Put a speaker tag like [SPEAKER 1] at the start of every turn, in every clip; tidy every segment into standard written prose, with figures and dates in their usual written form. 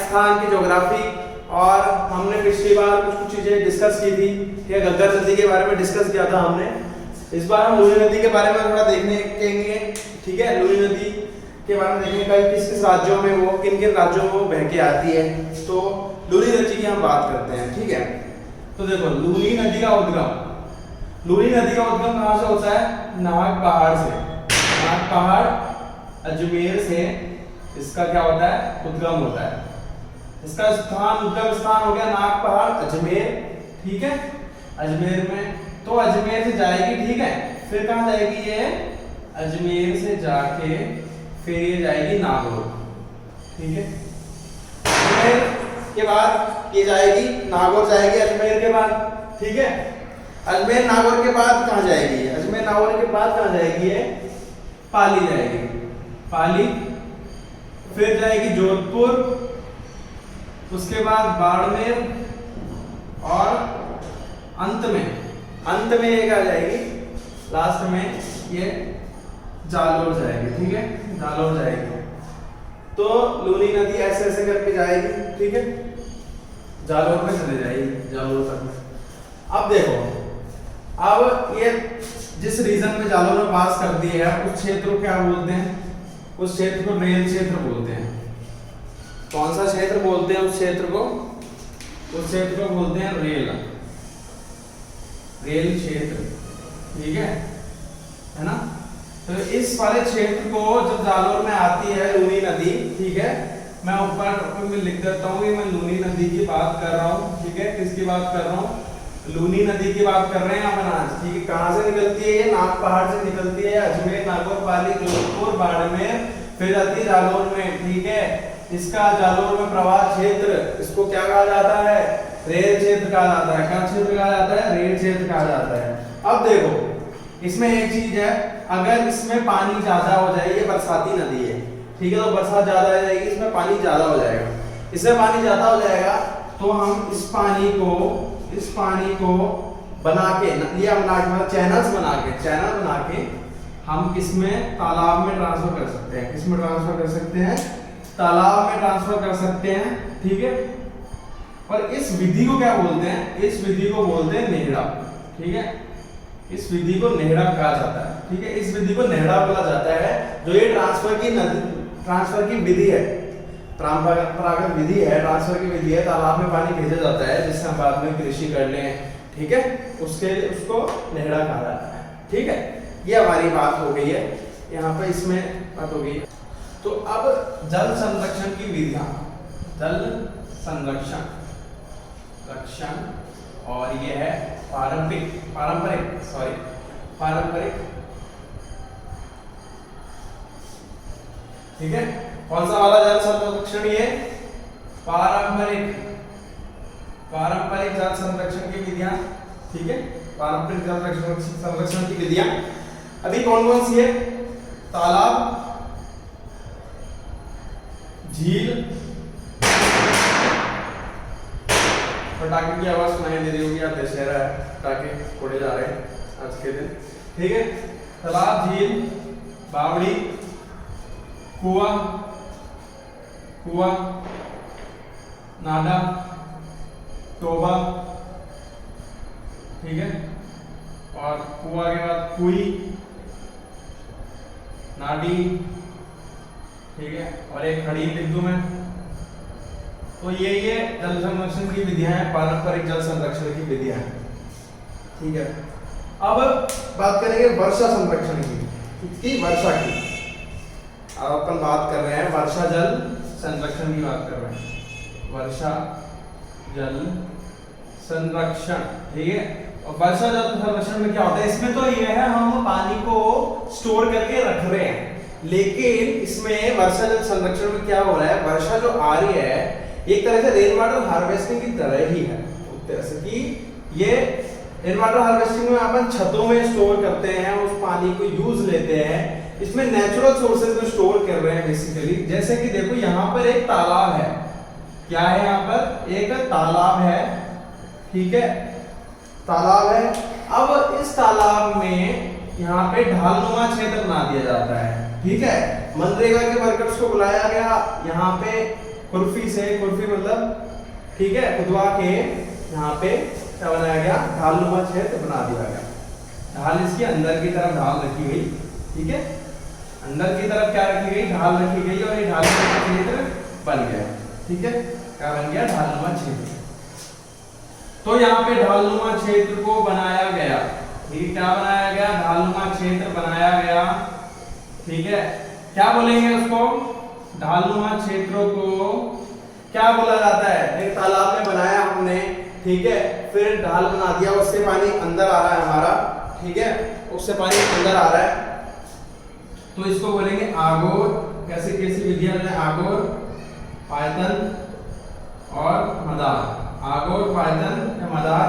[SPEAKER 1] राजस्थान की ज्योग्राफी, और हमने पिछली बार कुछ चीजें डिस्कस की थी, ठीक है, घग्गर नदी के बारे में डिस्कस किया था हमने। इस बार हम लूनी नदी के बारे में थोड़ा देखने कहेंगे, ठीक है। लूनी नदी के बारे में देखेंगे किस किस राज्यों में वो, किन किन राज्यों में वो बह के आती है। तो लूनी नदी की हम बात करते हैं, ठीक है। तो देखो लूनी नदी का उद्गम, लूनी नदी का उद्गम कहाँ से होता है? नाग पहाड़ से। नाग पहाड़ अजमेर से इसका क्या होता है? उद्गम होता है। इसका स्थान, उद्गम स्थान हो गया नाग पहाड़ अजमेर, ठीक है। अजमेर में तो अजमेर से जाएगी, ठीक है, फिर कहाँ जाएगी ये? अजमेर से जाके फिर ये जाएगी नागौर, ठीक है। अजमेर के बाद ये जाएगी नागौर, जाएगी अजमेर के बाद, ठीक है। अजमेर नागौर के बाद कहाँ जाएगी? अजमेर नागौर के बाद कहाँ जाएगी? ये पाली जाएगी, पाली, फिर जाएगी जोधपुर, उसके बाद बाड़मेर, और अंत में ये क्या जाएगी? लास्ट में ये जालोर जाएगी, ठीक है, जालोर जाएगी। तो लूनी नदी ऐसे ऐसे करके जाएगी, ठीक है, जालोर में चले जाएगी, जालोर तक। अब देखो, अब ये जिस रीजन में जालोर में पास कर दी है उस क्षेत्र को क्या बोलते हैं? उस क्षेत्र को रेल क्षेत्र बोलते हैं। कौन सा क्षेत्र बोलते हैं उस क्षेत्र को? उस क्षेत्र को बोलते हैं रेल क्षेत्र, ठीक है ना। तो इस वाले क्षेत्र को जब जालोर में आती है लूनी नदी, ठीक है, मैं ऊपर में लिख देता हूँ कि मैं लूनी नदी की बात कर रहा हूँ, ठीक है। किसकी बात कर रहा हूँ? लूनी नदी की बात कर रहे हैं अपन आज, ठीक है। कहाँ से निकलती है? ये नाग पहाड़ से निकलती है, अजमेर, नागौर, पाली, जोधपुर, बाड़मेर, फिर जाती है जालोर में, ठीक है। इसका जालोर में प्रवाह क्षेत्र, इसको क्या कहा जाता है? रेल क्षेत्र कहा जाता है। क्या क्षेत्र कहा जाता है? रेल क्षेत्र कहा जाता है। अब देखो इसमें एक चीज है, अगर इसमें पानी ज्यादा हो जाए, ये बरसाती नदी है, ठीक है, तो बरसात ज्यादा हो जाएगी, इसमें पानी ज्यादा हो जाएगा। इसमें पानी ज्यादा हो जाएगा तो हम इस पानी को बना के, ये हम चैनल बना के हम किसमें? तालाब में ट्रांसफर कर सकते हैं। किसमें ट्रांसफर कर सकते हैं? तालाब में ट्रांसफर कर सकते हैं, ठीक है। और इस विधि को क्या बोलते हैं? इस विधि को बोलते हैं नेहड़ा, ठीक है। इस विधि को नेहड़ा कहा जाता है, ठीक है। इस विधि को नेहड़ा बोला जाता है। जो ये ट्रांसफर की विधि है, परंपरागत विधि है, ट्रांसफर की विधि है, तालाब में पानी भेजा जाता है जिससे हम बाद में कृषि कर लें, ठीक है, उसको नेहड़ा कहा जाता है, ठीक है। ये हमारी बात हो गई है, यहाँ पे इसमें बात हो गई। तो अब जल संरक्षण की विधियां, जल संरक्षण, और ये है पारंपरिक, ठीक है। कौन सा वाला जल संरक्षण? ये पारंपरिक जल संरक्षण की विधियां, ठीक है, पारंपरिक जल संरक्षण की विधियां अभी कौन कौन सी है? तालाब, झील, पटाखे की आवाज सुनाई दे रही होगी, आप दशहरा है, पटाखे उड़े जा रहे हैं आज के दिन, ठीक है। तालाब, झील, बावड़ी, कुआं, नाला, टोबा, ठीक है, और कुआं के बाद कुई, नाडी, ठीक है, और एक खड़ी बिंदु में। तो ये जल संरक्षण की विधियां हैं, पारंपरिक जल संरक्षण की विधियां हैं, ठीक है। अब बात करेंगे वर्षा संरक्षण की, वर्षा की। अब अपन बात कर रहे हैं वर्षा जल संरक्षण की बात कर रहे हैं, वर्षा जल संरक्षण, ठीक है। और वर्षा जल संरक्षण में क्या होता है? इसमें तो ये है हम पानी को स्टोर करके रख रहे हैं, लेकिन इसमें वर्षा जल संरक्षण में क्या हो रहा है? वर्षा जो आ रही है एक तरह से रेन वाटर हार्वेस्टिंग की तरह ही है, उस तरह से कि ये रेन वाटर हार्वेस्टिंग में अपन छतों में स्टोर करते हैं, उस पानी को यूज लेते हैं, इसमें नेचुरल सोर्सेज में स्टोर कर रहे हैं बेसिकली। जैसे कि देखो यहाँ पर एक तालाब है, क्या है? यहाँ पर एक तालाब है, ठीक है, तालाब है। अब इस तालाब में यहाँ पे ढालनुमा क्षेत्र बना दिया जाता है, ठीक है। मनरेगा के वर्कर्स को बुलाया गया, यहाँ पे खुरपी से, खुरपी मतलब ठीक है, खुदवा के यहाँ पे क्या बनाया गया, ढालनुमा क्षेत्र बना दिया गया। ढाल इसकी अंदर की तरफ ढाल रखी गई, ठीक है, अंदर की तरफ क्या रखी गई, ढाल रखी गई और ये ढालनुमा क्षेत्र बन गया, ठीक है, क्या बन गया, ढालनुमा क्षेत्र। तो यहाँ पे ढालनुमा क्षेत्र को बनाया गया, ठीक है, क्या बनाया गया, ढालनुमा क्षेत्र बनाया गया, ठीक है। क्या बोलेंगे उसको, ढालनुमा क्षेत्रों को क्या बोला जाता है, एक तालाब में बनाया हमने, ठीक है, फिर ढाल बना दिया, उससे पानी अंदर आ रहा है हमारा, ठीक है, उससे पानी अंदर आ रहा है, तो इसको बोलेंगे आगोर। कैसे कैसी विधियां हैं, आगोर, पायतन और मदार। आगोर, पायतन या मदार,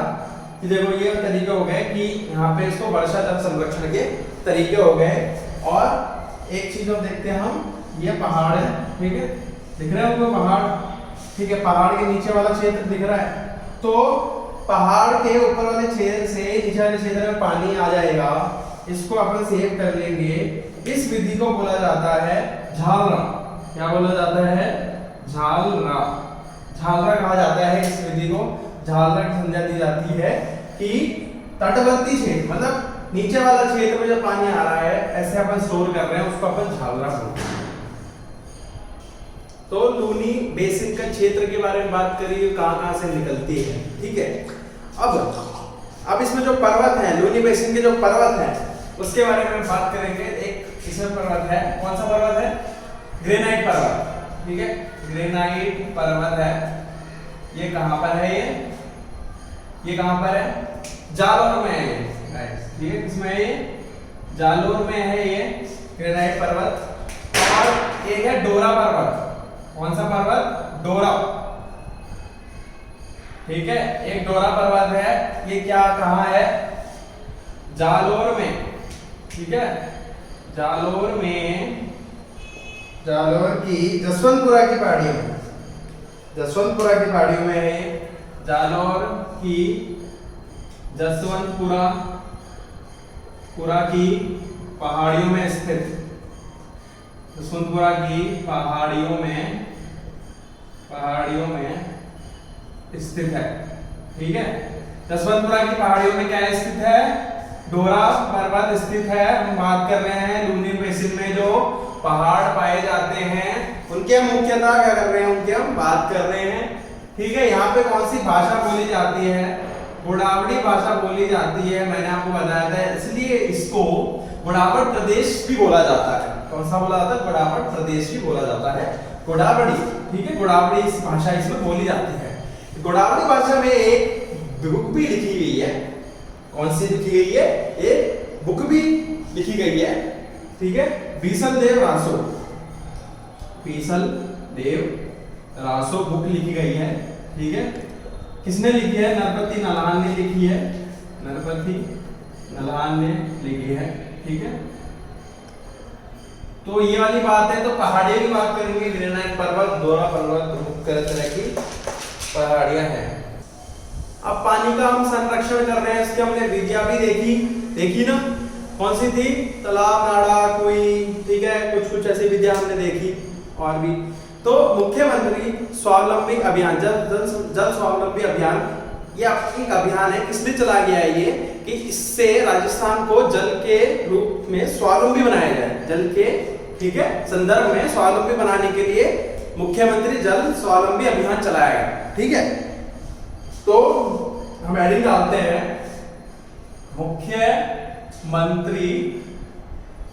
[SPEAKER 1] देखो ये तरीके हो गए कि यहाँ पे इसको वर्षा जल संरक्षण के तरीके हो गए। और एक चीज और देखते हैं हम, ये पहाड़ है, ठीक है, दिख रहा है आपको पहाड़, ठीक है, पहाड़ के नीचे वाला क्षेत्र दिख रहा है, तो पहाड़ के ऊपर वाले क्षेत्र से नीचे वाले क्षेत्र में पानी आ जाएगा, इसको अपन सेव कर लेंगे। इस विधि को बोला जाता है झालरा। क्या बोला जाता है, झालरा। झालरा कहा जाता है इस विधि को, झालरा की संज्ञा दी जाती है कि तटवर्ती क्षेत्र मतलब नीचे वाला क्षेत्र में जो पानी आ रहा है, ऐसे अपन स्टोर कर रहे हैं, उसको अपन झालरा बोलते हैं। तो लूनी बेसिन का क्षेत्र के बारे में बात करिए, कहां से निकलती है, ठीक है। अब इसमें जो पर्वत है, लूनी बेसिन के जो पर्वत है उसके बारे में बात करेंगे। एक इसमें पर्वत है, कौन सा पर्वत है, ग्रेनाइट पर्वत, ठीक है, ग्रेनाइट पर्वत है। ये कहां पर है, ये कहां पर है, जालोर में है, ठीक है, किसमें है, ये जालोर में है ये ग्रेनाइट पर्वत। और एक है डोरा पर्वत। कौन सा पर्वत, डोरा, ठीक है, एक डोरा पर्वत है, ये क्या कहां है, जालोर में, ठीक है, जालोर में, जालोर की जसवंतपुरा की पहाड़ियों में, जसवंतपुरा की पहाड़ियों में है, जालोर की जसवंतपुरा की पहाड़ियों में स्थित, जसवंतपुरा की पहाड़ियों में स्थित है, ठीक है। जसवंतपुरा की पहाड़ियों में क्या स्थित है, डोरा पर्वत स्थित है। हम बात कर रहे हैं लूनी बेसिन में जो पहाड़ पाए जाते हैं उनके हम मुख्यतः क्या कर रहे हैं, उनकी हम बात कर रहे हैं, ठीक है। यहाँ पे कौन सी भाषा बोली जाती है, गोदावरी भाषा बोली जाती है, मैंने आपको बताया था, इसलिए इसको गोदावरी प्रदेश भी बोला जाता है। कौन सा बोला जाता है, गोदावरी प्रदेश भी बोला जाता है, गोदावरी, ठीक है, गोदावरी इस भाषा इसमें बोली जाती है। गोदावरी भाषा में एक बुक भी लिखी गई है। कौन सी लिखी गई है, एक बुक भी लिखी गई है, ठीक है, बीसल देव रासो, बीसल देव रासो बुक लिखी गई है, ठीक है। किसने लिखी है, नरपति नल्हान ने लिखी है, नरपति नल्हान ने लिखी है, ठीक है। तो ये वाली बात है। तो पहाड़ियों की बात करेंगे, ग्रेनाइट पर्वत, डोरा पर्वत, तरह की पहाड़ियां हैं। अब पानी का हम संरक्षण कर रहे हैं, इसकी हमने विधियां भी देखी ना, कौन सी थी, तालाब, नाड़ा, कुई, ठीक है, कुछ ऐसी विधियां हमने देखी और भी। तो मुख्यमंत्री स्वावलंबी अभियान, जल स्वावलंबी अभियान, ये एक अभियान है, किसने चला गया है ये, कि इससे राजस्थान को जल के रूप में स्वावलंबी बनाया जाए, जल के, ठीक है, संदर्भ में स्वावलंबी बनाने के लिए मुख्यमंत्री जल स्वावलंबी अभियान चलाया गया, ठीक है। तो हम हेडिंग डालते हैं,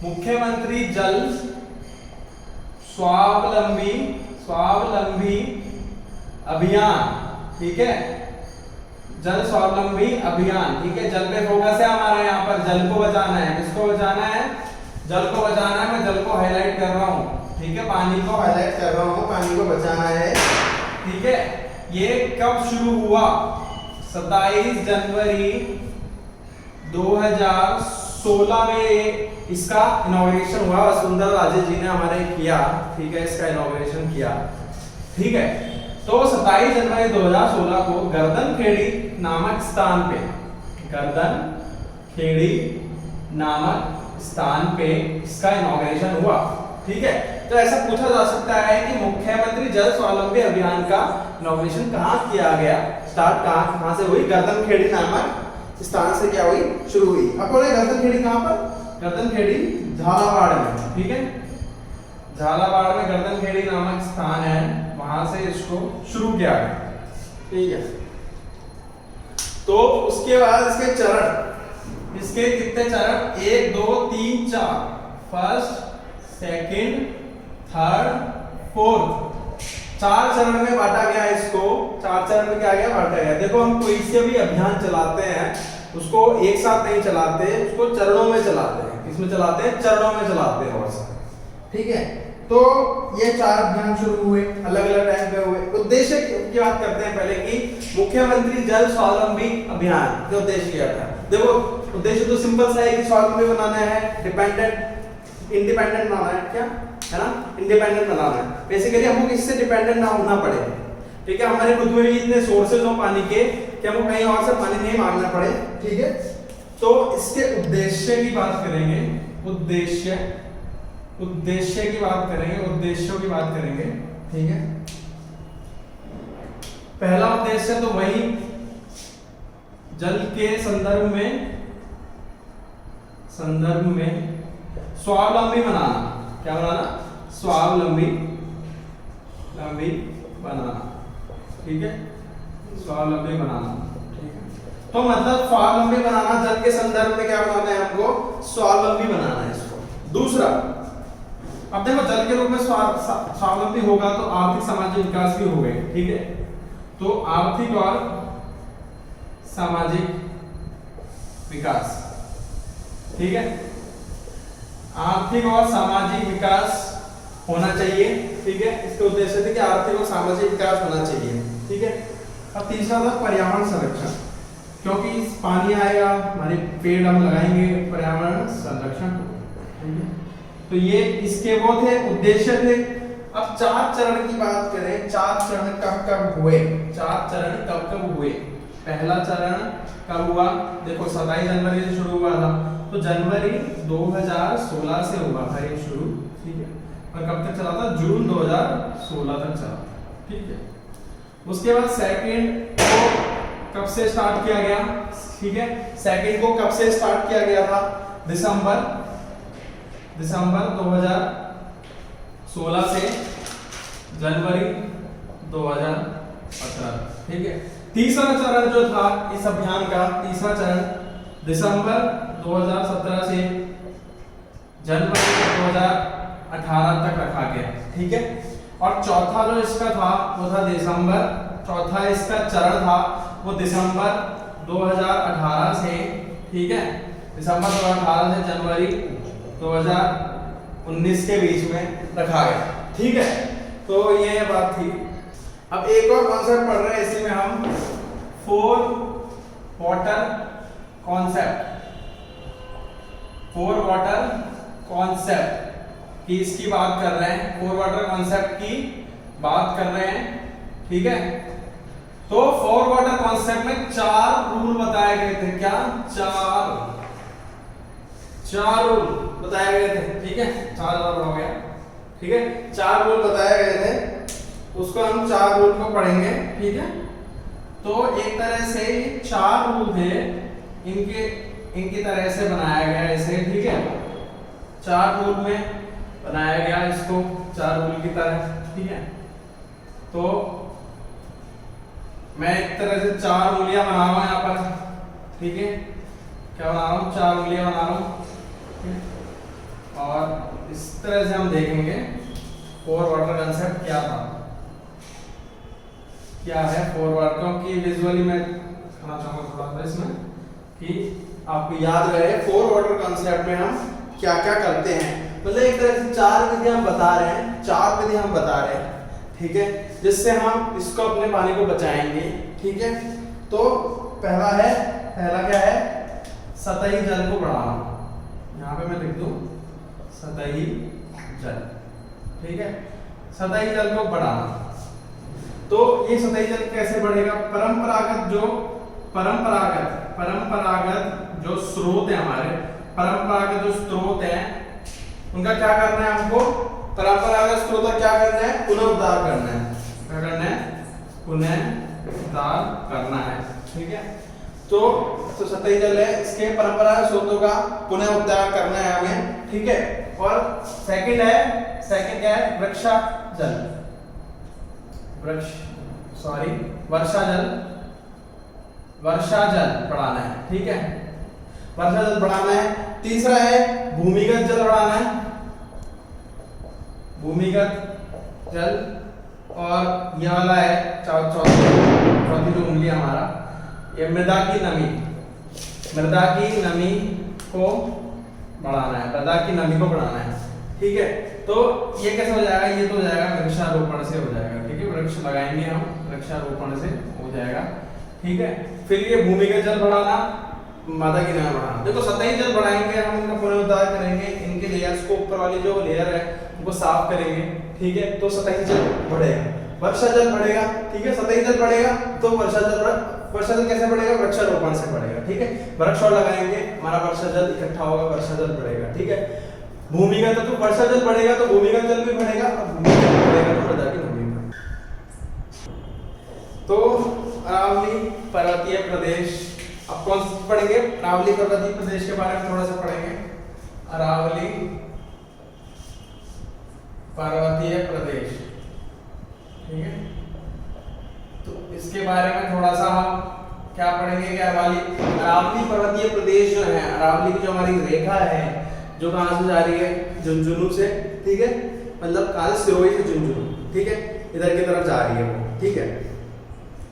[SPEAKER 1] मुख्यमंत्री जल स्वावलंबी अभियान, ठीक है, जल स्वावलंबी अभियान, ठीक है। जल पे फोकस है हमारा, यहाँ पर जल को बचाना है, किसको बचाना है, जल को बचाना है। मैं जल को हाईलाइट कर रहा हूँ, ठीक है, पानी को हाईलाइट कर रहा हूँ, पानी को बचाना है, ठीक है। ये कब शुरू हुआ, 27 जनवरी 2016 में इसका इनॉग्रेशन हुआ, वसुंधरा राजे जी ने हमारे किया, ठीक है, इसका इनॉग्रेशन किया, ठीक है। तो 27 जनवरी 2016 को गर्दनखेड़ी नामक स्थान पे, गर्दनखेड़ी नामक स्थान पे इसका इनॉग्रेशन हुआ, ठीक है। तो ऐसा पूछा जा सकता है कि मुख्यमंत्री जल स्वावलंबी अभियान का इनॉग्रेशन कहाँ किया गया, स्टार्ट कहाँ से हुई, गर्दनखेड़ी नामक स्थान से क्या हुई, शुरू हुई। अब बोले गर्दनखेड़ी कहाँ पर, गर्दनखेड़ी झालावाड़ में, ठीक है, झालावाड़ में गर्दनखेड़ी नामक स्थान है, वहां से इसको शुरू किया गया, ठीक है। तो उसके बाद इसके चरण, इसके कितने चरण, 1 2 3 4, फर्स्ट सेकंड थर्ड फोर्थ, 4 चरण में बांटा गया इसको, 4 चरण में क्या गया, बांटा गया। देखो हम कोई से भी अभियान चलाते हैं उसको एक साथ नहीं चलाते, उसको चरणों में चलाते हैं। किसमें चलाते हैं, चरणों में चलाते हैं, और ठीक है। तो ये 4 अभियान शुरू हुए, अलग अलग टाइम पे हुए। उद्देश्य की बात करते हैं पहले कि मुख्यमंत्री जल स्वावलंबी अभियान का उद्देश्य क्या था। देखो उद्देश्य तो सिंपल सा है कि स्वावलंबी बनाना है, इंडिपेंडेंट बनाना है, क्या है ना, इंडिपेंडेंट बनाना है। बेसिकली हमको किसी से डिपेंडेंट ना होना पड़े, ठीक है। हमारे खुद में भी इतने सोर्सेज हो पानी के कि हमको कहीं और से पानी नहीं मांगना पड़े, ठीक है। तो इसके उद्देश्य की बात करेंगे, उद्देश्य की बात करेंगे, उद्देश्यों की बात करेंगे, ठीक है। पहला उद्देश्य तो वही जल के संदर्भ में स्वावलंबी बनाना, क्या बनाना, स्वावलंबी बनाना, ठीक है, स्वावलंबी बनाना, ठीक है। तो मतलब स्वावलंबी बनाना, जल के संदर्भ में क्या बनाना है हमको, स्वावलंबी बनाना है इसको। दूसरा, अब देखो जल के रूप में स्वावलंबी होगा तो आर्थिक सामाजिक विकास भी हो गए, ठीक है। तो आर्थिक और सामाजिक विकास, ठीक है, आर्थिक और सामाजिक विकास होना चाहिए, ठीक है। इसके उद्देश्य थे कि आर्थिक और सामाजिक विकास होना चाहिए, ठीक है। अब तीसरा था पर्यावरण संरक्षण, क्योंकि पानी आएगा, हमारे पेड़ हम लगाएंगे, पर्यावरण संरक्षण, ठीक है। तो ये इसके वो थे, उद्देश्य थे। अब 4 चरण की बात करें, 4 चरण कब हुए, 4 चरण कब हुए। पहला चरण कब हुआ, देखो 27 जनवरी से शुरू हुआ था, तो जनवरी 2016 से हुआ था ये शुरू, ठीक है। और कब तक चला था, जून 2016 तक चला, ठीक है। उसके बाद सेकंड को कब से स्टार्ट किया गया, ठीक है, सेकंड को कब से स्टार्ट किया गया था, दिसंबर 2016 से जनवरी 2018, ठीक है। तीसरा चरण जो था इस अभियान का, तीसरा चरण दिसंबर 2017 से जनवरी 2018 तक रखा गया, ठीक है। और चौथा जो इसका था वो था दिसंबर, चौथा इसका चरण था वो दिसंबर 2018 से, ठीक है, दिसंबर 2018 से जनवरी 2019 के बीच में रखा गया, ठीक है। तो ये बात थी। अब एक और कॉन्सेप्ट पढ़ रहे हैं, इसी में हम 4 वाटर कॉन्सेप्ट की इसकी बात कर रहे हैं, 4 वाटर कॉन्सेप्ट की बात कर रहे हैं, ठीक है। तो 4 वाटर कॉन्सेप्ट में 4 रूल बताए गए थे, क्या, 4 रूल बताए गए थे, ठीक है। 4 हो गया, ठीक है, 4 रूल बताए गए थे, उसको हम 4 रूल को पढ़ेंगे, ठीक है। तो एक तरह से 4 रूल थे, इनकी तरह से बनाया गया इसे, ठीक है। 4 रूल में बनाया गया इसको, 4 रूल की तरह, ठीक है। तो मैं एक तरह से 4 उंगलियां बना रहा हूं यहाँ पर, ठीक है, क्या बना रहा हूं, 4 उंगलियां बना रहा हूं, और इस तरह से हम देखेंगे 4 वाटर कंसेप्ट क्या था, क्या है 4 वाटर, क्योंकि विजुअली मैं दिखाना चाहूंगा थोड़ा सा इसमें कि आपको याद रहे 4 वाटर कंसेप्ट में हम क्या क्या करते हैं। मतलब एक तरह से 4 विधि हम बता रहे हैं, ठीक है, जिससे हम इसको अपने पानी को बचाएंगे, ठीक है। तो पहला क्या है, सतही जल को बढ़ाना, यहाँ पे मैं लिख दूं सतही जल, ठीक है, सतही जल को बढ़ाना। तो ये सतही जल कैसे बढ़ेगा, परंपरागत जो स्रोत है हमारे, परंपरागत जो स्रोत है उनका क्या करना है हमको, परंपरागत स्रोत क्या करना है, पुनरुद्धार करना है। क्या करना है, पुनरुद्धार करना है, ठीक है। तो सतही जल है, इसके परंपरागत स्रोतों का पुनरुद्धार करना है हमें, ठीक है। और सेकंड क्या है, वर्षा जल बढ़ाना है, ठीक है, वर्षा जल बढ़ाना है। तीसरा है भूमिगत जल बढ़ाना है, भूमिगत जल। और ये वाला है चौथी जो उंगली हमारा, ये मृदा की नमी को बढ़ाना है, ठीक है। तो ये कैसे हो जाएगा, ये तो हो जाएगा वृक्षारोपण से हो जाएगा, ठीक है, वृक्ष लगाएंगे हम, वृक्षारोपण से हो जाएगा, ठीक है। फिर ये भूमिगत जल बढ़ाना, मादा की नमी बढ़ाना। देखो सतही जल बढ़ाएंगे हम, इनका पुनरुद्धार करेंगे, इनके लेयर्स को, ऊपर वाली जो लेयर है उनको साफ करेंगे, ठीक है, तो सतही जल बढ़ेगा। वर्षा जल बढ़ेगा, ठीक है, सतही जल बढ़ेगा तो वर्षा जल कैसे बढ़ेगा, वृक्षारोपण से बढ़ेगा, ठीक है। वृक्ष और लगाएंगे, हमारा वर्षा जल इकट्ठा होगा, वर्षा जल बढ़ेगा, ठीक है। भूमिगत तो वर्षा जल बढ़ेगा तो भूमिगत जल भी बढ़ेगा, और भूमिगत जल बढ़ेगा तो मृदा की नमी बढ़ेगी। तो अरावली पर्वतीय प्रदेश, अब कौन सा पढ़ेंगे, अरावली पर्वतीय प्रदेश के बारे में थोड़ा सा पढ़ेंगे। अरावली पर्वतीय प्रदेश, ठीक है। तो इसके बारे में थोड़ा सा हम क्या पढ़ेंगे कि अरावली पर्वतीय प्रदेश जो है, अरावली की जो हमारी रेखा है, जो कहां से जा रही है, झुंझुनू से, ठीक है, मतलब कहां से, सिरोही से झुंझुनू, ठीक है, इधर की तरफ जा रही है वो, ठीक है।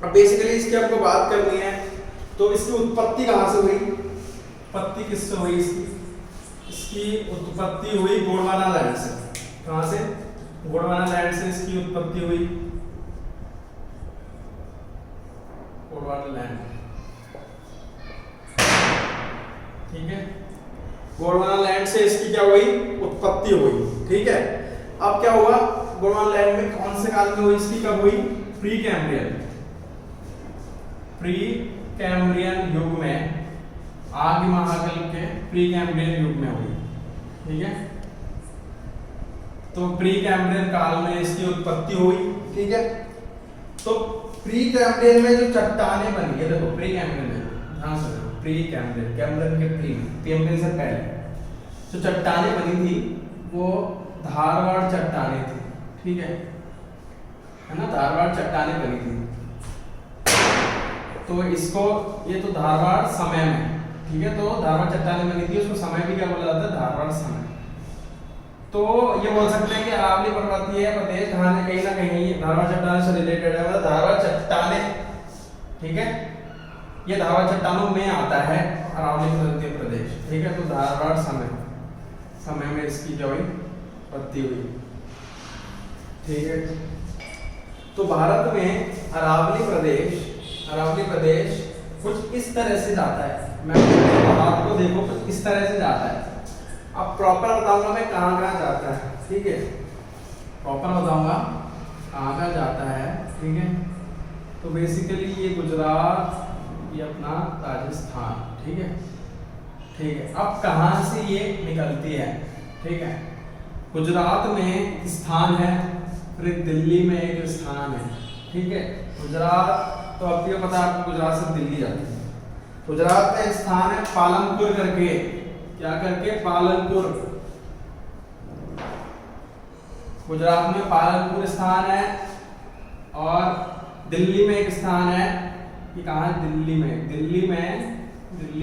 [SPEAKER 1] अब बेसिकली इसकी आपको बात करनी है, तो इसकी उत्पत्ति कहां से हुई, उत्पत्ति किससे हुई इसकी उत्पत्ति हुई गोंडवाना लैंड से। कहां से, गोंडवाना लैंड से इसकी उत्पत्ति हुई, गोंडवाना लैंड, ठीक है। गोंडवाना लैंड से इसकी क्या हुई, उत्पत्ति हुई, ठीक है। अब क्या हुआ, गोंडवाना लैंड में कौन से काल में हुई इसकी, कब हुई, प्री कैम्ब्रियन युग में, आदि महाकल्प के प्री कैम्ब्रियन युग में हुई, ठीक है। तो प्री कैम्ब्रियन काल में इसकी उत्पत्ति हुई, ठीक है। तो प्री कैम्ब्रियन में जो चट्टानें बनी है, देखो प्री कैम्ब्रियन में, ध्यान से देखो, प्री कैम्ब्रियन, कैम्ब्रियन के कैम्ब्रियन से पहले जो चट्टानें बनी थी वो धारवाड़ चट्टानें थी, ठीक है ना, धारवाड़ चट्टानें बनी थी। तो इसको, ये तो धारवाड़ समय में, ठीक है, तो धारवाड़ चट्टानें बनी थी, उसको समय भी क्या बोला जाता है, धारवाड़ समय। तो ये बोल सकते हैं कि अरावली पर्वतीय प्रदेश कहीं ना कहीं धारवाड़ चट्टानों से रिलेटेड है, मतलब धारवाड़ चट्टानें, ठीक है, ये धारवाड़ चट्टानों में आता है अरावली पर्वतीय प्रदेश, ठीक है। तो धारवाड़ समय में इसकी जो हुई उत्पत्ति हुई, ठीक है। तो भारत में अरावली प्रदेश कुछ इस तरह से जाता है, मैं आपको देखो कुछ इस तरह से जाता है। अब प्रॉपर बताऊंगा मैं कहाँ जाता है, ठीक है, प्रॉपर बताऊंगा कहाँ जाता है, ठीक है। तो बेसिकली ये गुजरात, ये अपना राजस्थान, ठीक है। अब कहाँ से ये निकलती है, ठीक है, गुजरात में स्थान है, फिर दिल्ली में एक स्थान है, ठीक है। गुजरात, तो अब ये पता है आपको, गुजरात से दिल्ली जाती है। गुजरात में स्थान है पालनपुर करके, क्या करके, पालनपुर, गुजरात में पालनपुर स्थान है। और दिल्ली में एक स्थान है, ये कहाँ है, दिल्ली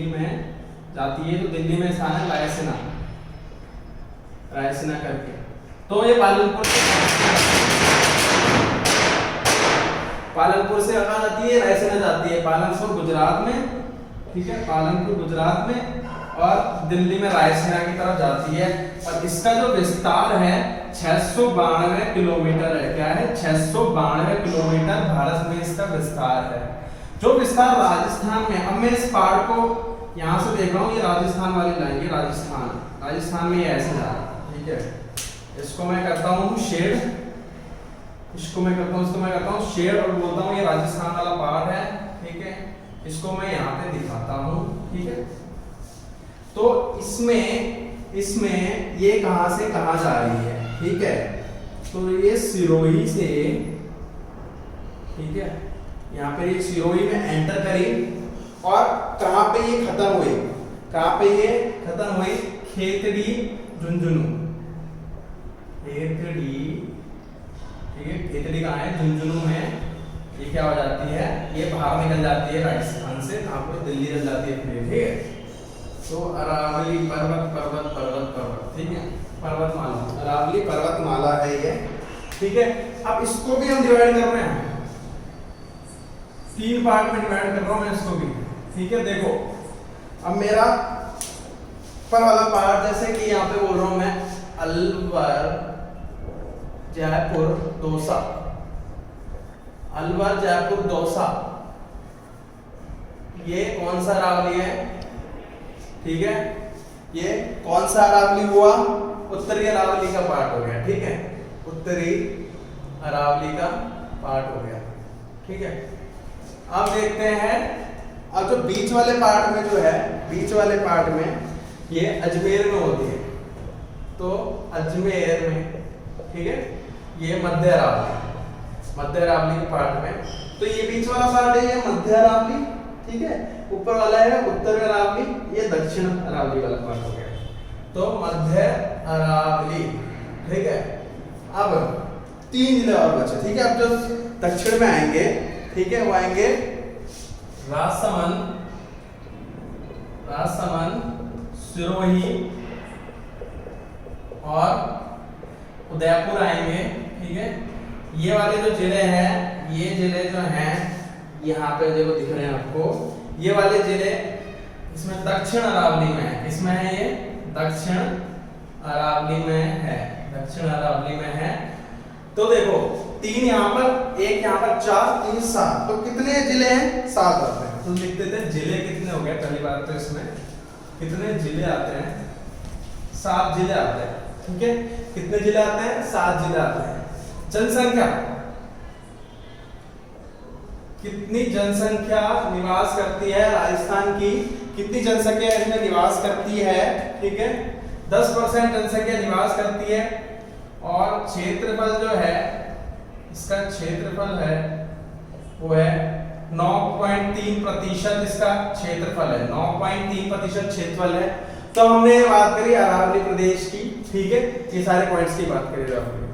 [SPEAKER 1] में जाती है, तो दिल्ली में स्थान है रायसीना करके। तो ये पालनपुर से कहाँ जाती है, रायसीना जाती है, पालनपुर गुजरात में, ठीक है, पालनपुर गुजरात में, और दिल्ली में रायसीना की तरफ जाती है। और इसका जो विस्तार है 692 किलोमीटर है, क्या है, 692 किलोमीटर भारत में इसका विस्तार है। जो विस्तार राजस्थान में, अब मैं इस पहाड़ को यहाँ से देख रहा हूँ, ये राजस्थान वाली लाइन, ये राजस्थान में ये ऐसे जा रहा है, ठीक है। इसको मैं करता हूँ शेड, इसको मैं करता हूँ शेड और बोलता हूँ ये राजस्थान वाला पहाड़ है, ठीक है। इसको मैं यहाँ पे दिखाता हूँ, ठीक है। तो इसमें ये कहां से कहां जा रही है, ठीक है। तो ये सिरोही से, ठीक है, यहाँ पे ये सिरोही में एंटर करी और कहाँ पे ये खत्म हुई, कहाँ पे ये खत्म हुई, खेतड़ी झुंझुनू, खेतड़ी, ठीक है, खेतड़ी कहाँ है, झुंझुनू में ये क्या हो जाती है, ये बाहर निकल जाती है राजस्थान से, कहाँ पे, दिल्ली चल जाती है फिर, ठीक है। तो अरावली पर्वत पर्वत पर्वत पर्वत, ठीक है, पर्वतमाला, अरावली पर्वतमाला है ये, ठीक है। अब इसको भी हम डिवाइड कर रहे हैं, 3 पार्ट में डिवाइड कर रहा हूं मैं इसको भी, ठीक है। देखो अब मेरा पर वाला पार्ट, जैसे कि यहाँ पे बोल रहा हूं मैं, अलवर जयपुर दौसा, अलवर जयपुर दौसा, ये कौन सा अरावली है, ठीक है, ये कौन सा अरावली हुआ, उत्तरी अरावली का पार्ट हो गया, ठीक है, उत्तरी अरावली का पार्ट हो गया, ठीक है। अब देखते हैं, अब जो बीच वाले पार्ट में जो है, बीच वाले पार्ट में ये अजमेर में होती है, तो अजमेर में, ठीक है, ये मध्य अरावली, मध्य अरावली के पार्ट में, तो ये बीच वाला पार्ट है ये मध्य अरावली, ठीक है, ऊपर वाला है उत्तर अरावली, ये दक्षिण अरावली वाला पार्ट हो गया, तो मध्य अरावली, ठीक है। अब 3 जिले और बचे, ठीक है। अब जो दक्षिण में आएंगे, ठीक है, वो आएंगे राजसमंद, राजसमंद, सिरोही और उदयपुर आएंगे, ठीक है। ये वाले जो जिले हैं, ये जिले जो हैं यहाँ पे देखो दिख रहे हैं आपको, ये वाले जिले इसमें दक्षिण अरावली में है, इसमें है ये दक्षिण अरावली में है, दक्षिण अरावली में है। तो देखो 3 यहाँ पर, 1 यहाँ पर, 4, 3, 7, तो कितने जिले हैं, 7 आते हैं। तो लिख देते हैं जिले कितने हो गए, पहली बात तो इसमें कितने जिले आते हैं, 7 जिले आते हैं, ठीक है। कितने जिले आते हैं, 7 जिले आते हैं। जनसंख्या, कितनी जनसंख्या निवास करती है राजस्थान की, कितनी जनसंख्या इसमें निवास करती है, ठीक है, 10% जनसंख्या निवास करती है। और क्षेत्रफल जो है, इसका क्षेत्रफल है वो है 9.3% इसका क्षेत्रफल है, 9.3% क्षेत्रफल है। तो हमने बात करी अरावली प्रदेश की, ठीक है, ये सारे पॉइंट्स की बात करी आपने।